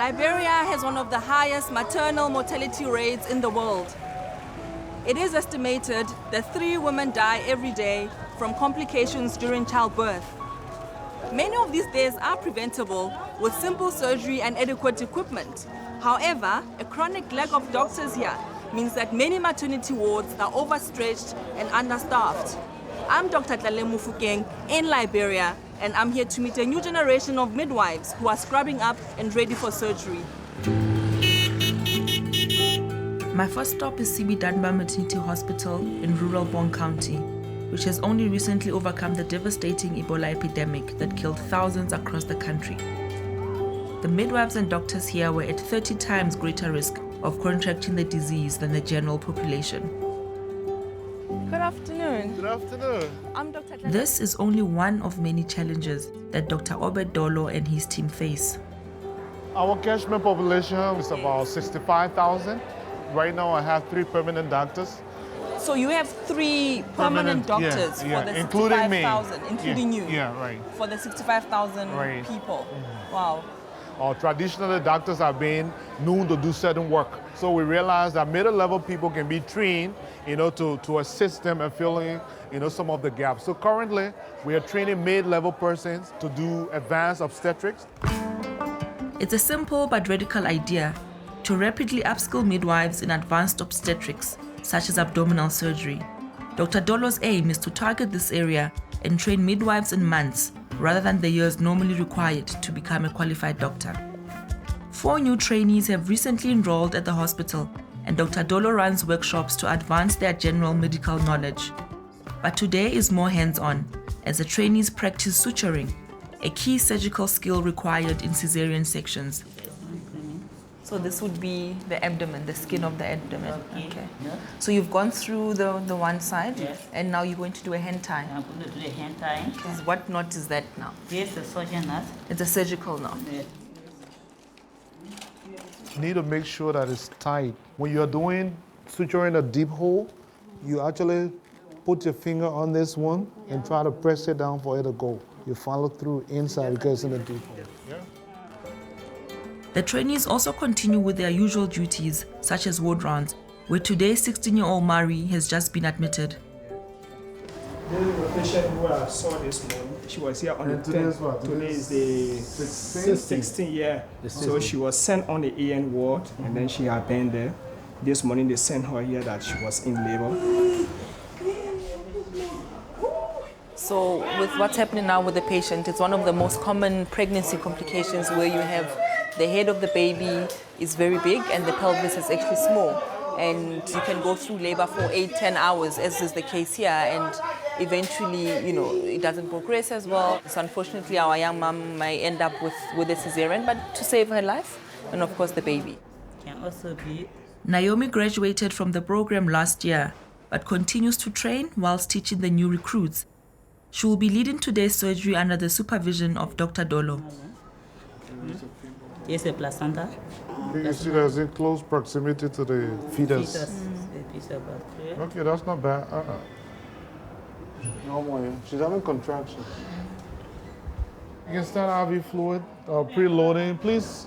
Liberia has one of the highest maternal mortality rates in the world. It is estimated that 3 women die every day from complications during childbirth. Many of these deaths are preventable with simple surgery and adequate equipment. However, a chronic lack of doctors here means that many maternity wards are overstretched and understaffed. I'm Dr. Tlalemu Mufokeng in Liberia, and I'm here to meet a new generation of midwives who are scrubbing up and ready for surgery. My first stop is CB Dunbar Maternity Hospital in rural Bong County, which has only recently overcome the devastating Ebola epidemic that killed thousands across the country. The midwives and doctors here were at 30 times greater risk of contracting the disease than the general population. Good afternoon. Good afternoon. I'm Dr. This is only one of many challenges that Dr. Obed Dolo and his team face. Our catchment population is about 65,000. Right now I have 3 permanent doctors. So you have 3 permanent doctors for the 65,000, including you? Yeah, right. For the 65,000 people. Mm-hmm. Wow. Traditionally, doctors are being known to do certain work. So we realized that middle-level people can be trained, to assist them in filling, some of the gaps. So currently, we are training mid-level persons to do advanced obstetrics. It's a simple but radical idea to rapidly upskill midwives in advanced obstetrics, such as abdominal surgery. Dr. Dolo's aim is to target this area and train midwives in months rather than the years normally required to become a qualified doctor. 4 new trainees have recently enrolled at the hospital, and Dr. Dolo runs workshops to advance their general medical knowledge. But today is more hands-on, as the trainees practice suturing, a key surgical skill required in cesarean sections. So this would be the abdomen, the skin of the abdomen. Okay. Yeah. So you've gone through the one side, Yes. and now you're going to do a hand tie. I'm going to do the hand tying. Okay. What knot is that now? Yes, the surgeon knot. It's a surgical knot. Yeah. You need to make sure that it's tight. When you're doing suturing a deep hole, you actually put your finger on this one and try to press it down for it to go. You follow through inside because it's in a deep hole. Yeah. The trainees also continue with their usual duties, such as ward rounds, where today's 16-year-old Mari has just been admitted. This is the patient who I saw this morning. She was here on the 10th. Today is the 16th year. So she was sent on the AN ward, and then she had been there. This morning they sent her here that she was in labor. So with what's happening now with the patient, it's one of the most common pregnancy complications where you have the head of the baby is very big and the pelvis is actually small. And you can go through labor for 8-10 hours, as is the case here, and eventually, it doesn't progress as well. So unfortunately, our young mom might end up with a cesarean, but to save her life, and of course the baby. Can also be. Naomi graduated from the program last year, but continues to train whilst teaching the new recruits. She will be leading today's surgery under the supervision of Dr. Dolo. Yes, a placenta. You see that it's in close proximity to the fetus. Okay, that's not bad. No more. She's having contractions. You can start IV fluid, preloading, please.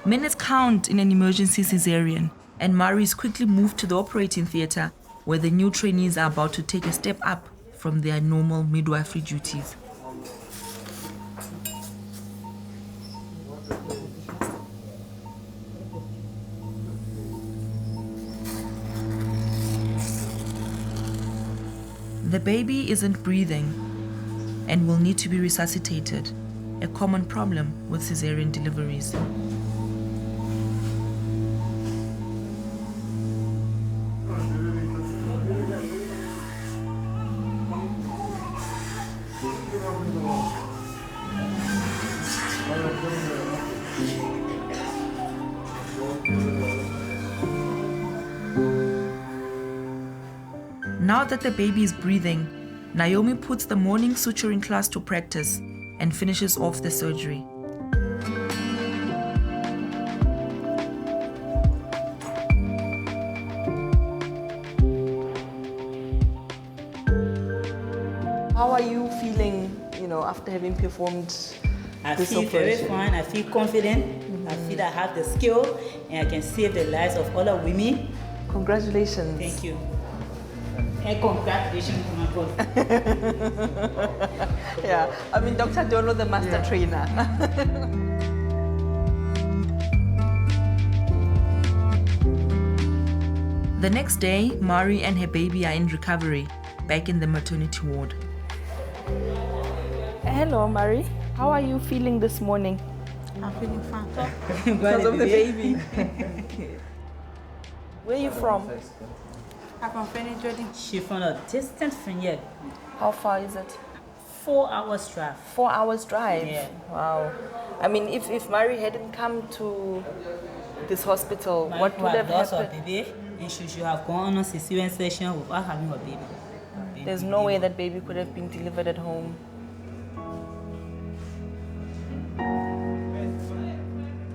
Minutes count in an emergency cesarean, and Mari is quickly moved to the operating theatre, where the new trainees are about to take a step up from their normal midwifery duties. The baby isn't breathing and will need to be resuscitated, a common problem with cesarean deliveries. Now that the baby is breathing, Naomi puts the morning suturing class to practice and finishes off the surgery. How are you feeling, after having performed I this feel very operation? fine. I feel confident. I feel I have the skill and I can save the lives of other women. Congratulations. Thank you. And congratulations to my brother. Yeah, I mean, Dr. Dolo, the master trainer. The next day, Mari and her baby are in recovery, back in the maternity ward. Hello, Mari. How are you feeling this morning? I'm feeling fine. Because of the baby. Where are you from? I'm from French Jordan. She's from a distant friend here. How far is it? 4 hours drive. 4 hours drive? Yeah. Wow. I mean, if Mari hadn't come to this hospital, what would have lost her happened? baby, and she should have gone on a cesarean section without having her baby. There's no way that baby could have been delivered at home.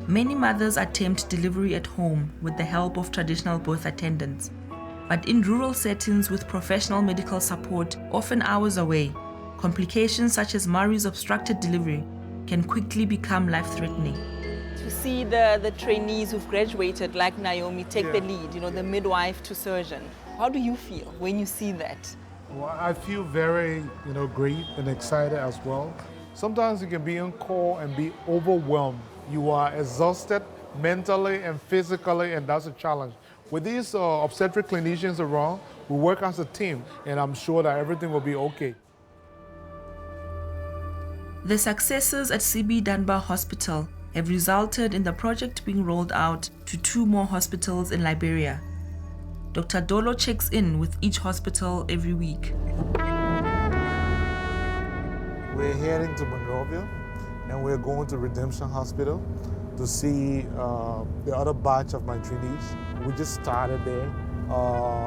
Many mothers attempt delivery at home with the help of traditional birth attendants. But in rural settings with professional medical support, often hours away, complications such as Mari's obstructed delivery can quickly become life-threatening. To see the trainees who've graduated, like Naomi, take the lead, the midwife to surgeon. How do you feel when you see that? Well, I feel very, great and excited as well. Sometimes you can be on call and be overwhelmed. You are exhausted mentally and physically, and that's a challenge. With these obstetric clinicians around, we work as a team, and I'm sure that everything will be okay. The successes at CB Dunbar Hospital have resulted in the project being rolled out to 2 more hospitals in Liberia. Dr. Dolo checks in with each hospital every week. We're heading to Monrovia, and we're going to Redemption Hospital to see the other batch of my trainees. We just started there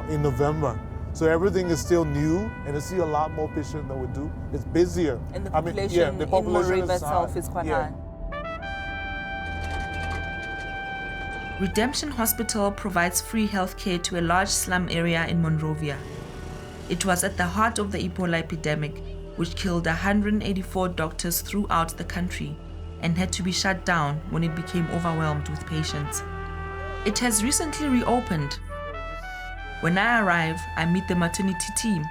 in November. So everything is still new, and to see a lot more patients than we do. It's busier. And the population, the population in Monrovia itself is quite high. Redemption Hospital provides free healthcare to a large slum area in Monrovia. It was at the heart of the Ebola epidemic, which killed 184 doctors throughout the country and had to be shut down when it became overwhelmed with patients. It has recently reopened. When I arrive, I meet the maternity team,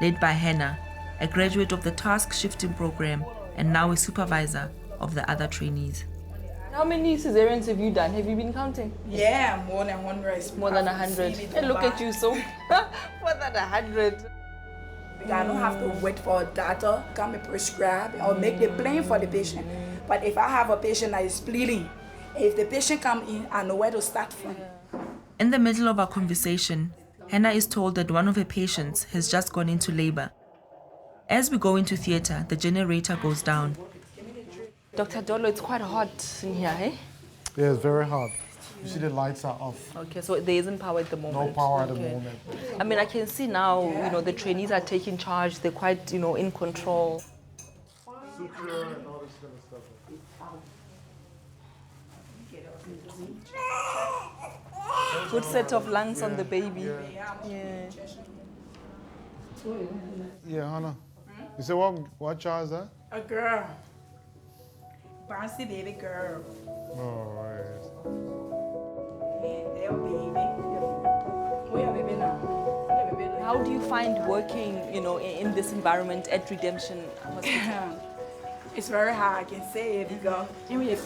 led by Hannah, a graduate of the task shifting program and now a supervisor of the other trainees. How many cesareans have you done? Have you been counting? Yeah, more than 100. More than 100. And look at you, so more than 100. I don't have to wait for a doctor come and prescribe or make the plan for the patient. But if I have a patient that is bleeding, if the patient comes in, I know where to start from. In the middle of our conversation, Hannah is told that one of her patients has just gone into labor. As we go into theater, the generator goes down. Dr. Dolo, it's quite hot in here, eh? Yeah, it's very hot. You see the lights are off. Okay, so there isn't power at the moment. No power at the moment. I mean, I can see now, the trainees are taking charge. They're quite, in control. Suture and all this kind of stuff. Good set of lungs on the baby. Yeah. Yeah, Hannah. You say what child is that? A girl. Bouncy baby girl. Oh, And their baby. We have baby now. How do you find working, in this environment at Redemption Hospital? It's very hard, I can say it, because even if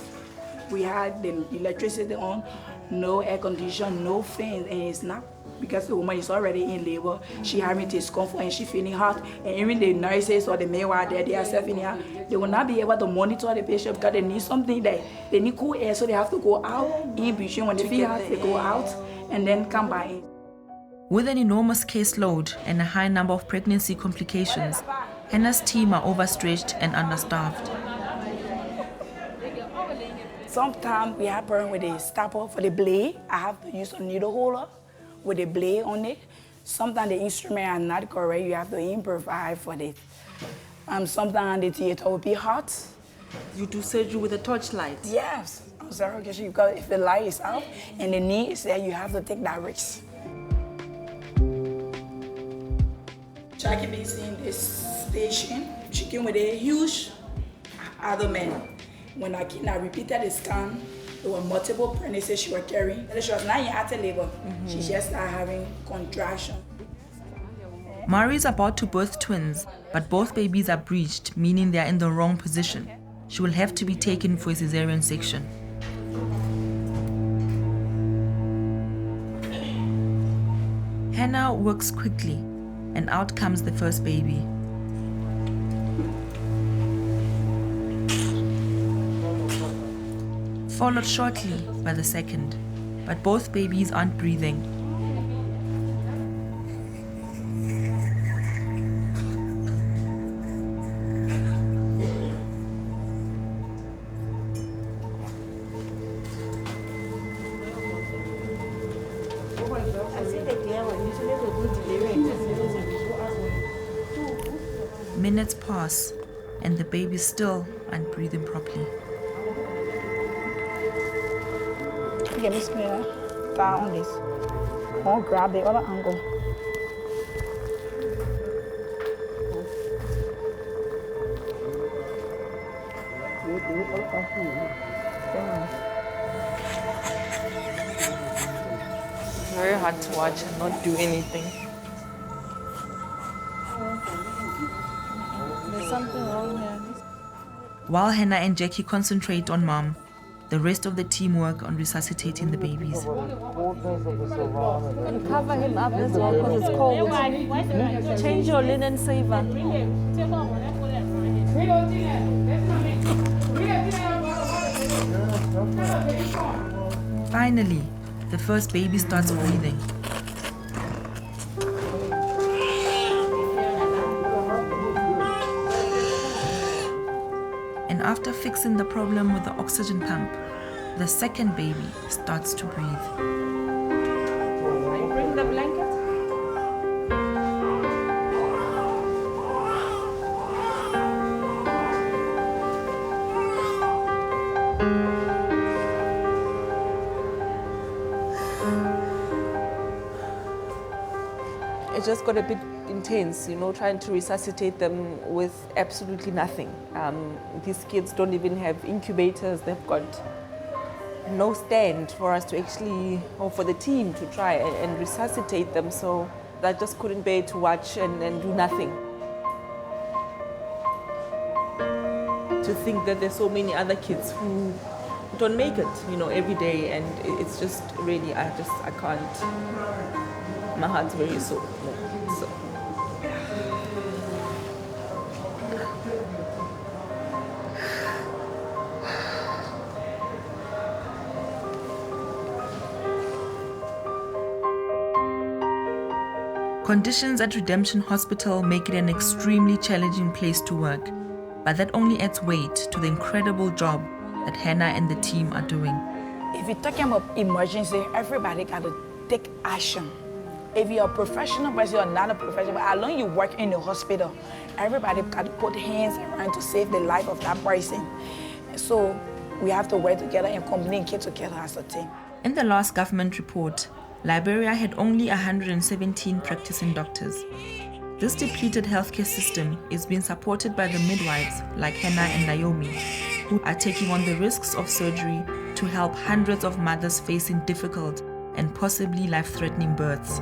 we had the electricity on, no air condition, no fan, and it's not because the woman is already in labor. She having discomfort and she feeling hot, and even the nurses or the midwife there, they are in here, they will not be able to monitor the patient because they need something that they need cool air, so they have to go out in between when they feel hot, they go out and then come back in. With an enormous caseload and a high number of pregnancy complications, Hannah's team are overstretched and understaffed. Sometimes we have problem with the stopper for the blade. I have to use a needle holder with a blade on it. Sometimes the instruments are not correct. You have to improvise for it. Sometimes the theater will be hot. You do surgery with a torchlight? Yes. I'm sorry, because if the light is out and the knee is there, you have to take that risk. Jackie been seeing this patient, chicken with a huge abdomen. When I repeated the scan, there were multiple pregnancies she was carrying. She was not in active labor. She just started having contraction. Mari is about to birth twins, but both babies are breached, meaning they are in the wrong position. She will have to be taken for a cesarean section. Hannah works quickly, and out comes the first baby. Followed shortly by the second, but both babies aren't breathing. Minutes pass, and the baby still aren't breathing properly. Give me smell. Down on this. I'll grab the other angle. Very hard to watch and not do anything. There's something wrong here. While Hannah and Jackie concentrate on mom, the rest of the team work on resuscitating the babies. And cover him up as well because it's cold. Change your linen saver. Finally, the first baby starts breathing. And after fixing the problem with the oxygen pump, the second baby starts to breathe. Bring the blanket. It just got a bit intense, trying to resuscitate them with absolutely nothing. These kids don't even have incubators. They've got no stand for us to actually, or for the team to try and resuscitate them. So I just couldn't bear to watch and do nothing. To think that there's so many other kids who don't make it, every day, and it's just really, I can't. My heart's very sore. So. Conditions at Redemption Hospital make it an extremely challenging place to work, but that only adds weight to the incredible job that Hannah and the team are doing. If you're talking about emergency, everybody got to take action. If you're a professional person or not a professional, but as long as you work in the hospital, everybody got to put hands around to save the life of that person. So we have to work together and communicate together as a team. In the last government report, Liberia had only 117 practicing doctors. This depleted healthcare system is being supported by the midwives like Hannah and Naomi, who are taking on the risks of surgery to help hundreds of mothers facing difficult and possibly life-threatening births.